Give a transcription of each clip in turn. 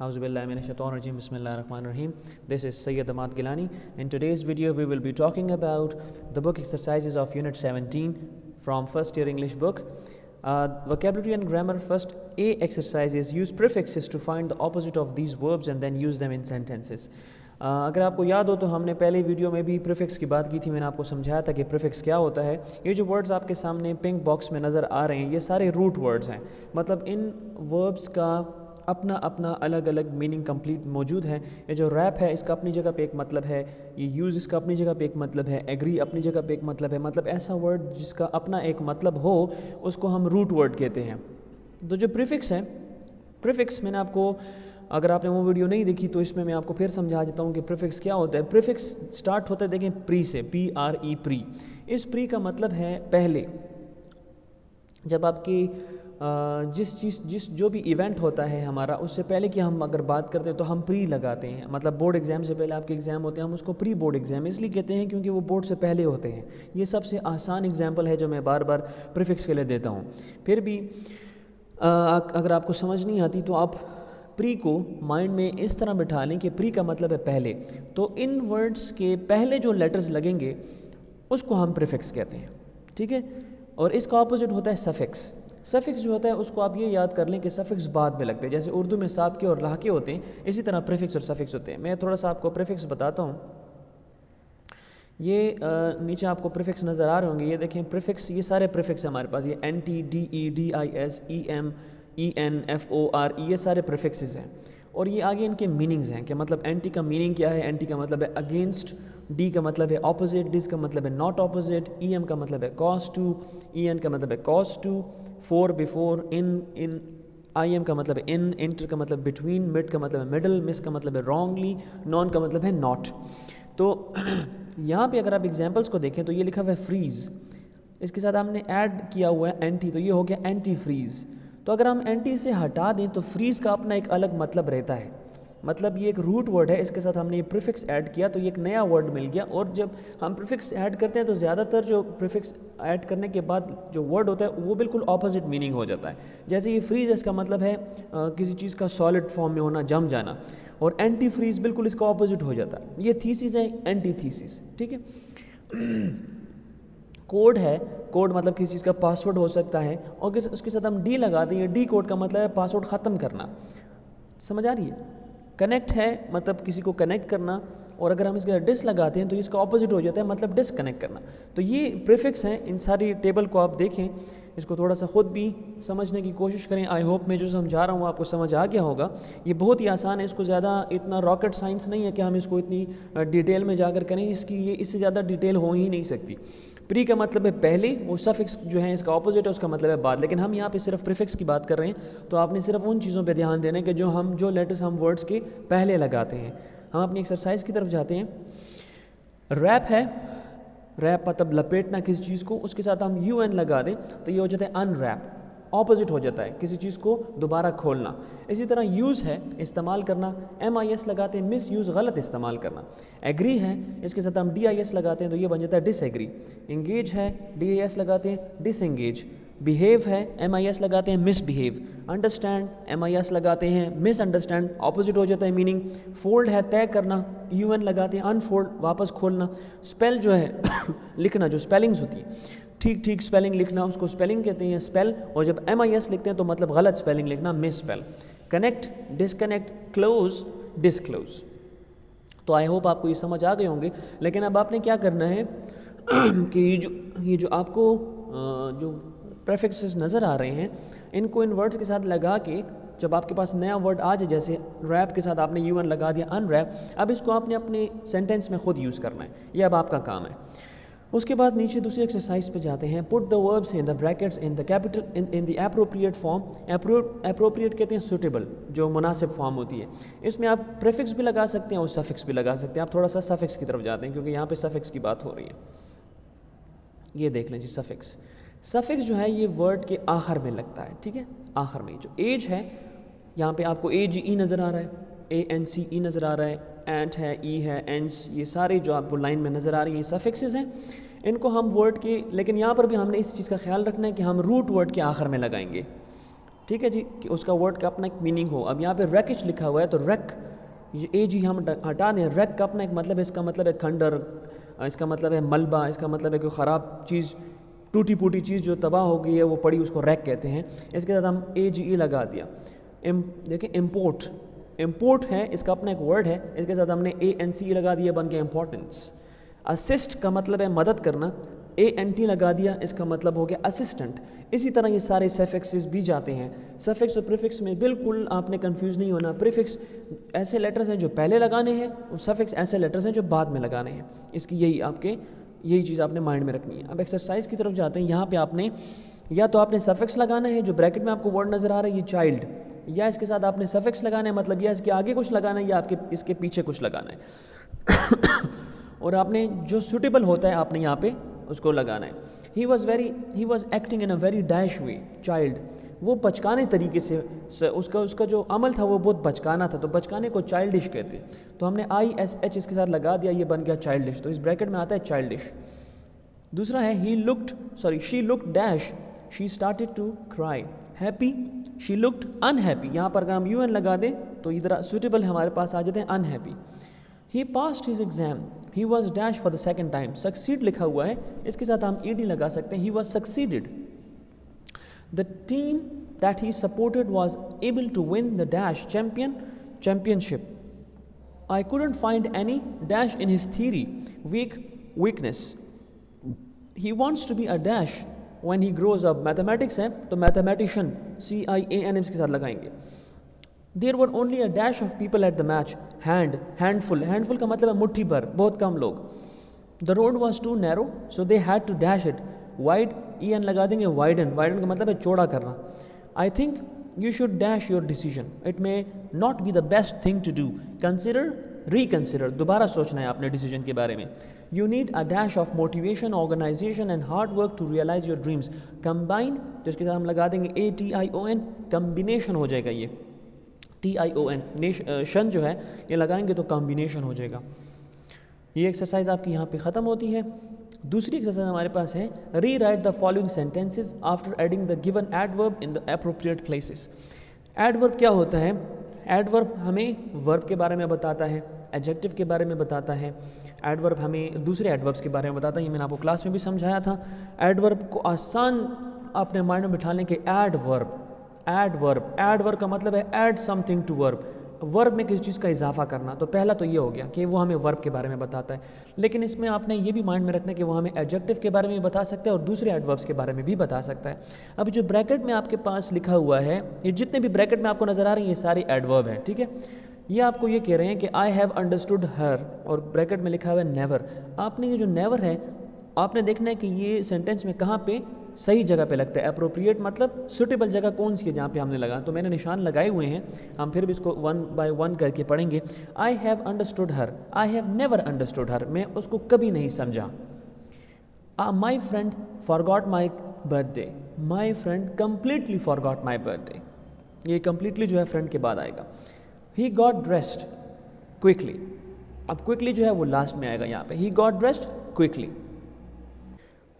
Auzu billahi minash shaitanir rajim. Bismillahir rahmanir rahim. This is Sayyid Ahmad Gilani. In today's video, we will be talking about the book exercises of Unit 17 from first year English book. Vocabulary and grammar. First A exercises. Use prefixes to find the opposite of these verbs and then use them in sentences. اگر آپ کو یاد ہو تو ہم نے پہلے video میں بھی پریفکس کی بات کی تھی. میں نے آپ کو سمجھایا تھا کہ پریفکس کیا ہوتا ہے. یہ جو ورڈز آپ کے سامنے پنک باکس میں نظر آ رہے ہیں یہ سارے روٹ ورڈز ہیں. مطلب ان وربز کا اپنا اپنا الگ الگ میننگ کمپلیٹ موجود ہے. یہ جو ریپ ہے اس کا اپنی جگہ پہ ایک مطلب ہے, یہ یوز اس کا اپنی جگہ پہ ایک مطلب ہے, ایگری اپنی جگہ پہ ایک مطلب ہے. مطلب ایسا ورڈ جس کا اپنا ایک مطلب ہو اس کو ہم روٹ ورڈ کہتے ہیں. تو جو پریفکس ہیں, پریفکس میں نے آپ کو, اگر آپ نے وہ ویڈیو نہیں دیکھی تو اس میں آپ کو پھر سمجھا دیتا ہوں کہ پریفکس کیا ہوتا ہے. پریفکس سٹارٹ ہوتا ہے دیکھیں پری سے, پی آر ای پری. اس پری کا مطلب ہے پہلے. جب آپ کی جس جو بھی ایونٹ ہوتا ہے ہمارا اس سے پہلے کی ہم اگر بات کرتے ہیں تو ہم پری لگاتے ہیں. مطلب بورڈ ایگزام سے پہلے آپ کے ایگزام ہوتے ہیں, ہم اس کو پری بورڈ ایگزام اس لیے کہتے ہیں کیونکہ وہ بورڈ سے پہلے ہوتے ہیں. یہ سب سے آسان ایگزامپل ہے جو میں بار بار پریفکس کے لیے دیتا ہوں. پھر بھی اگر آپ کو سمجھ نہیں آتی تو آپ پری کو مائنڈ میں اس طرح بٹھا لیں کہ پری کا مطلب ہے پہلے. تو ان ورڈز کے پہلے جو لیٹرز لگیں گے اس کو ہم پریفکس کہتے ہیں. ٹھیک ہے. اور اس کا اپوزٹ ہوتا ہے سفکس. سفکس جو ہوتا ہے اس کو آپ یہ یاد کر لیں کہ سفکس بعد میں لگتے ہیں. جیسے اردو میں سابقے اور لاحقے ہوتے ہیں اسی طرح پریفکس اور سفکس ہوتے ہیں. میں تھوڑا سا آپ کو پریفکس بتاتا ہوں. یہ نیچے آپ کو پریفکس نظر آ رہے ہوں گے. یہ دیکھیں پریفکس, یہ سارے پریفکس ہیں ہمارے پاس. یہ N T, D E, D I S, E M, E N, F O R E, یہ سارے پریفکسز ہیں. اور یہ آگے ان کے میننگز ہیں کہ مطلب اینٹی کا میننگ کیا ہے. اینٹی کا مطلب ہے اگینسٹ, ڈی کا مطلب ہے اپوزٹ, ڈس کا مطلب ہے ناٹ اپوزٹ, ای ایم کا مطلب ہے کاز ٹو, ای این کا مطلب ہے cause to, fore before, in, I M کا مطلب ہے ان, انٹر کا مطلب بٹوین, مڈ کا مطلب ہے مڈل, مس کا مطلب ہے رانگلی, نان کا مطلب ہے ناٹ. تو یہاں پہ اگر آپ ایگزامپلس کو دیکھیں تو یہ لکھا ہوا ہے فریز, اس کے ساتھ ہم نے ایڈ کیا ہوا ہے اینٹی, تو یہ ہو گیا اینٹی فریز. تو اگر ہم اینٹی سے ہٹا دیں تو فریز کا اپنا ایک الگ مطلب رہتا ہے. مطلب یہ ایک روٹ ورڈ ہے, اس کے ساتھ ہم نے یہ پریفکس ایڈ کیا تو یہ ایک نیا ورڈ مل گیا. اور جب ہم پریفکس ایڈ کرتے ہیں تو زیادہ تر جو پریفکس ایڈ کرنے کے بعد جو ورڈ ہوتا ہے وہ بالکل اپوزٹ میننگ ہو جاتا ہے. جیسے یہ فریز اس کا مطلب ہے کسی چیز کا سالڈ فارم میں ہونا, جم جانا, اور اینٹی فریز بالکل اس کا اپوزٹ ہو جاتا ہے. یہ تھیسز ہیں, اینٹی تھیسز. ٹھیک ہے. کوڈ ہے, کوڈ مطلب کسی چیز کا پاسورڈ ہو سکتا ہے, اور اس کے ساتھ ہم ڈی لگا دیں. ڈی کوڈ کا مطلب ہے پاسورڈ ختم کرنا. سمجھ آ رہی ہے. کنیکٹ ہے مطلب کسی کو کنیکٹ کرنا, اور اگر ہم اس کے ڈس لگاتے ہیں تو اس کا اپوزٹ ہو جاتا ہے مطلب ڈس کنیکٹ کرنا. تو یہ پریفکس ہیں. ان ساری ٹیبل کو آپ دیکھیں, اس کو تھوڑا سا خود بھی سمجھنے کی کوشش کریں. آئی ہوپ میں جو سمجھا رہا ہوں آپ کو سمجھ آ گیا ہوگا. یہ بہت ہی آسان ہے, اس کو زیادہ اتنا راکٹ سائنس نہیں ہے کہ ہم اس کو اتنی ڈیٹیل میں جا کر کریں. اس سے زیادہ ڈیٹیل ہو ہی نہیں سکتی. پری کا مطلب ہے پہلے, وہ سفکس جو ہے اس کا اپوزٹ ہے اس کا مطلب ہے بعد. لیکن ہم یہاں پہ صرف پریفکس کی بات کر رہے ہیں تو آپ نے صرف ان چیزوں پہ دھیان دینا ہے کہ جو لیٹرز ہم ورڈز کے پہلے لگاتے ہیں. ہم اپنی ایکسرسائز کی طرف جاتے ہیں. ریپ ہے, ریپ مطلب لپیٹنا کسی چیز کو, اس کے ساتھ ہم یو این لگا دیں تو یہ ہو جاتا ہے ان ریپ, اپوزٹ ہو جاتا ہے کسی چیز کو دوبارہ کھولنا. اسی طرح یوز ہے استعمال کرنا, ایم آئی ایس لگاتے ہیں, مس یوز غلط استعمال کرنا. ایگری ہے, اس کے ساتھ ہم ڈی آئی ایس لگاتے ہیں تو یہ بن جاتا ہے ڈس ایگری. انگیج ہے, ڈی آئی ایس لگاتے ہیں, ڈس انگیج. بیہیو ہے, ایم آئی ایس لگاتے ہیں, misbehave. Understand, M I S لگاتے ہیں, مس انڈرسٹینڈ, اپوزٹ ہو جاتا ہے میننگ. فولڈ ہے طے کرنا, یو این لگاتے ہیں, انفولڈ واپس کھولنا. اسپیل جو ہے لکھنا, جو اسپیلنگز ہوتی ہیں ٹھیک ٹھیک اسپیلنگ لکھنا, اس کو اسپیلنگ کہتے ہیں اسپیل. اور جب ایم آئی ایس لکھتے ہیں تو مطلب غلط اسپیلنگ لکھنا, misspell. Connect, disconnect, close, disclose. تو آئی ہوپ آپ کو یہ سمجھ آ گئے ہوں گے. لیکن اب آپ نے کیا کرنا ہے کہ یہ جو آپ کو جو پریفکسز نظر آ رہے ہیں ان کو ان ورڈز کے ساتھ لگا کے, جب آپ کے پاس نیا ورڈ آ جائے, جیسے ریپ کے ساتھ آپ نے یو این لگا دیا, ان ریپ, اب اس کو آپ نے اپنے سینٹینس میں خود یوز کرنا ہے. یہ اب آپ کا کام ہے. اس کے بعد نیچے دوسری ایکسرسائز پہ جاتے ہیں. Put the verbs in the brackets in the capital in the appropriate form. Appropriate کہتے ہیں سوٹیبل, جو مناسب فارم ہوتی ہے. اس میں آپ پریفکس بھی لگا سکتے ہیں اور سفکس بھی لگا سکتے ہیں. آپ تھوڑا سا سفکس کی طرف جاتے ہیں کیونکہ یہاں پہ سفکس کی بات ہو رہی ہے. یہ دیکھ لیں جی سفکس. سفکس جو ہے یہ ورڈ کے آخر میں لگتا ہے. ٹھیک ہے, آخر میں. جو ایج ہے, یہاں پہ آپ کو اے جی ای نظر آ رہا ہے, اے این سی ای نظر آ رہا ہے, اینٹ ہے, ای ہے, اینس, یہ سارے جو آپ کو لائن میں نظر آ رہی ہیں یہ سفکسز ہیں. ان کو ہم ورڈ کے, لیکن یہاں پر بھی ہم نے اس چیز کا خیال رکھنا ہے کہ ہم روٹ ورڈ کے آخر میں لگائیں گے. ٹھیک ہے جی, کہ اس کا ورڈ کا اپنا ایک میننگ ہو. اب یہاں پہ ریکچ لکھا ہوا ہے تو ریک یہ اے جی ہم ہٹا دیں. ریک کا اپنا ایک مطلب ہے, اس کا مطلب ہے کھنڈر, اس کا مطلب ہے ملبہ, اس کا مطلب ہے کوئی خراب چیز, ٹوٹی پوٹی چیز جو تباہ ہو گئی ہے وہ پڑی, اس کو ریک کہتے ہیں. اس کے ساتھ ہم اے جی ای لگا دیا. دیکھیں امپورٹ, امپورٹ ہے, اس کا اپنا ایک ورڈ ہے, اس کے ساتھ ہم نے اے این سی لگا دیا, بن کے امپورٹنس. اسسٹ کا مطلب ہے مدد کرنا, اے این ٹی لگا دیا, اس کا مطلب ہو گیا اسسٹنٹ. اسی طرح یہ سارے سفکسز بھی جاتے ہیں. سفکس اور پریفکس میں بالکل آپ نے کنفیوز نہیں ہونا. پریفکس ایسے لیٹرز ہیں جو پہلے لگانے ہیں, اور سفکس ایسے لیٹرز ہیں جو بعد میں لگانے ہیں. اس کی یہی چیز آپ نے مائنڈ میں رکھنی ہے. اب ایکسرسائز کی طرف جاتے ہیں. یہاں پہ آپ نے یا تو آپ نے سفکس لگانا ہے, جو بریکٹ میں آپ کو ورڈ نظر آ رہا ہے یہ چائلڈ, یا اس کے ساتھ آپ نے سفکس لگانا ہے, مطلب یا اس کے آگے کچھ لگانا ہے یا آپ کے اس کے پیچھے کچھ لگانا ہے. اور آپ نے جو سوٹیبل ہوتا ہے آپ نے یہاں پہ اس کو لگانا ہے. He was acting in a very dash way. Child وہ بچکانے طریقے سے, اس کا جو عمل تھا وہ بہت بچکانا تھا, تو بچکانے کو چائلڈش کہتے ہیں. تو ہم نے آئی ایس ایچ اس کے ساتھ لگا دیا, یہ بن گیا چائلڈش. تو اس بریکٹ میں آتا ہے چائلڈش. دوسرا ہے she looked dash, she started to cry. Happy, she looked unhappy. یہاں پر اگر ہم یو این لگا دیں تو ادھر سوٹیبل ہمارے پاس آ جاتے ہیں unhappy. He passed his exam, he was dash for the second time. Succeed لکھا ہوا ہے, اس کے ساتھ ہم ای ڈی لگا سکتے ہیں. He was succeeded. The team that he supported was able to win the dash championship. I couldn't find any dash in his theory. Weakness. He wants to be a dash when he grows up. Mathematics ہے تو mathematician, CIAN اس کے ساتھ لگائیں گے. There were only a dash of people at the match. Handful کا مطلب ہے مٹھی بھر, بہت کم لوگ. The road was too narrow, so they had to dash it. Wide, EN لگا دیں گے. widen کا مطلب ہے چوڑا کرنا. I think you should dash your decision. It may not be the best thing to do. Reconsider. دوبارہ سوچنا ہے آپ نے ڈیسیجن کے بارے میں. You need a dash of motivation, organization and hard work to realize your dreams. Combine, تو اس کے ساتھ ہم لگا دیں گے ATION. کمبینیشن ہو جائے گا یہ. TION شن جو ہے یہ لگائیں گے تو کمبینیشن ہو جائے گا. یہ ایکسرسائز آپ کی یہاں پہ ختم ہوتی ہے. دوسری ایکسرسائز ہمارے پاس ہے rewrite the following sentences after adding the given adverb in the appropriate places. Adverb کیا ہوتا ہے؟ ایڈورب ہمیں ورب کے بارے میں بتاتا ہے, ایڈجیکٹو کے بارے میں بتاتا ہے. ایڈورب ہمیں دوسرے ایڈوربس کے بارے میں بتاتا ہے. یہ میں نے آپ کو کلاس میں بھی سمجھایا تھا. ایڈورب کو آسان اپنے مائنڈ میں بٹھا لیں کہ ایڈورب کا مطلب ہے ایڈ سم تھنگ ٹو ورب. ورب میں کسی چیز کا اضافہ کرنا. تو پہلا تو یہ ہو گیا کہ وہ ہمیں ورب کے بارے میں بتاتا ہے, لیکن اس میں آپ نے یہ بھی مائنڈ میں رکھنا ہے کہ وہ ہمیں ایڈجیکٹو کے بارے میں بھی بتا سکتا ہے اور دوسرے ایڈوربس کے بارے میں بھی بتا سکتا ہے. اب جو بریکٹ میں آپ کے پاس لکھا ہوا ہے, یہ جتنے بھی بریکٹ میں آپ کو نظر آ رہے ہیں یہ سارے ایڈورب ہیں, ٹھیک ہے. یہ آپ کو یہ کہہ رہے ہیں کہ آئی ہیو انڈرسٹوڈ ہر, اور بریکٹ میں لکھا ہوا ہے نیور. آپ نے یہ جو نیور ہے آپ نے دیکھنا ہے کہ یہ سینٹینس میں کہاں پہ صحیح جگہ پہ لگتا ہے. اپروپریٹ مطلب سوٹیبل جگہ کون سی ہے جہاں پہ ہم نے لگا. تو میں نے نشان لگائے ہوئے ہیں, ہم پھر بھی اس کو 1 by 1 کر کے پڑھیں گے. I have understood her, I have never understood her, میں اس کو کبھی نہیں سمجھا. My friend forgot my birthday, my friend completely forgot my birthday. یہ کمپلیٹلی جو ہے فرینڈ کے بعد آئے گا. ہی گاٹ ڈریسڈ کوئکلی, اب کوئکلی جو ہے وہ لاسٹ میں آئے گا یہاں پہ. He got dressed quickly.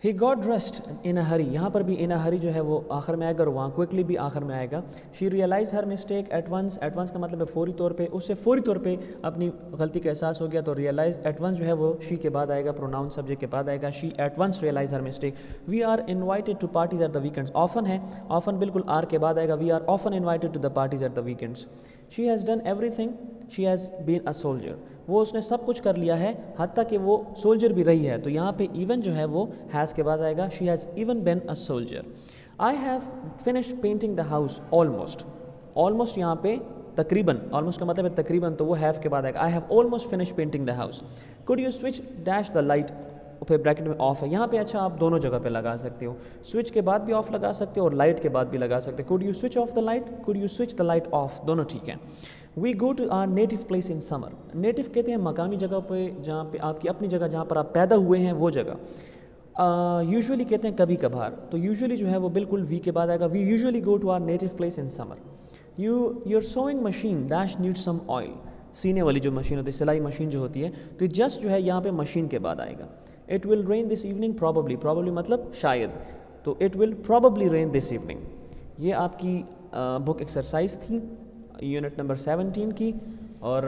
He got dressed in a hurry, یہاں پر بھی ان اے ہری جو ہے وہ آخر میں آئے گا اور وہاں کوئکلی بھی آخر میں آئے گا. She realise her mistake at once, at once کا مطلب ہے فوری طور پہ, اس سے فوری طور پہ اپنی غلطی کا احساس ہو گیا. تو ریئلائز ایٹ ونس جو ہے وہ شی کے بعد آئے گا, پروناؤن سبجیکٹ کے بعد آئے گا. She at once realise her mistake. We are invited to parties at the weekends, often ہے, آفن بالکل آر کے بعد آئے گا. We are often invited to the parties at the weekends. She has done everything, she has been a soldier, وہ اس نے سب کچھ کر لیا ہے حتیٰ کہ وہ سولجر بھی رہی ہے. تو یہاں پہ ایون جو ہے وہ ہیز کے بعد آئے گا. She has even been a soldier. I have finish painting the house almost, almost یہاں پہ تقریباً, آلموسٹ کا مطلب ہے تقریباً, تو وہ ہیو کے بعد آئے گا. I have almost finish painting the house. Could you switch dash the light, پھر بریکٹ میں آف ہے یہاں پہ. اچھا آپ دونوں جگہ پہ لگا سکتے ہو, سوئچ کے بعد بھی آف لگا سکتے ہو اور لائٹ کے بعد بھی لگا سکتے ہو. Could you switch off the light, could you switch the light off, دونوں ٹھیک ہیں. We go to our native place in summer. Native کہتے ہیں مقامی جگہ پہ, جہاں پہ آپ کی اپنی جگہ جہاں پر آپ پیدا ہوئے ہیں وہ جگہ. یوزولی کہتے ہیں کبھی کبھار, تو یوزولی جو ہے وہ بالکل وی کے بعد آئے گا. We usually go to our native place in summer. Your sewing machine dash need some oil, سینے والی جو مشین ہوتی ہے, سلائی مشین جو ہوتی ہے, تو جسٹ جو ہے یہاں پہ مشین کے بعد آئے گا. It will rain this evening probably, probably مطلب شاید, تو it will probably rain this evening. یہ آپ کی بک ایکسرسائز تھی یونٹ نمبر 17 کی، اور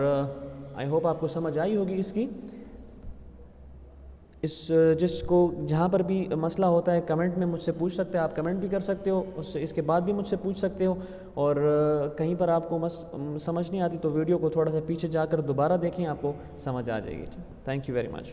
آئی ہوپ آپ کو سمجھ آئی ہوگی اس کی. جس کو جہاں پر بھی مسئلہ ہوتا ہے کمنٹ میں مجھ سے پوچھ سکتے ہیں، آپ کمنٹ بھی کر سکتے ہو، اس کے بعد بھی مجھ سے پوچھ سکتے ہو، اور کہیں پر آپ کو سمجھ نہیں آتی تو ویڈیو کو تھوڑا سا پیچھے جا کر دوبارہ دیکھیں، آپ کو سمجھ آ جائے گی. Thank you very much.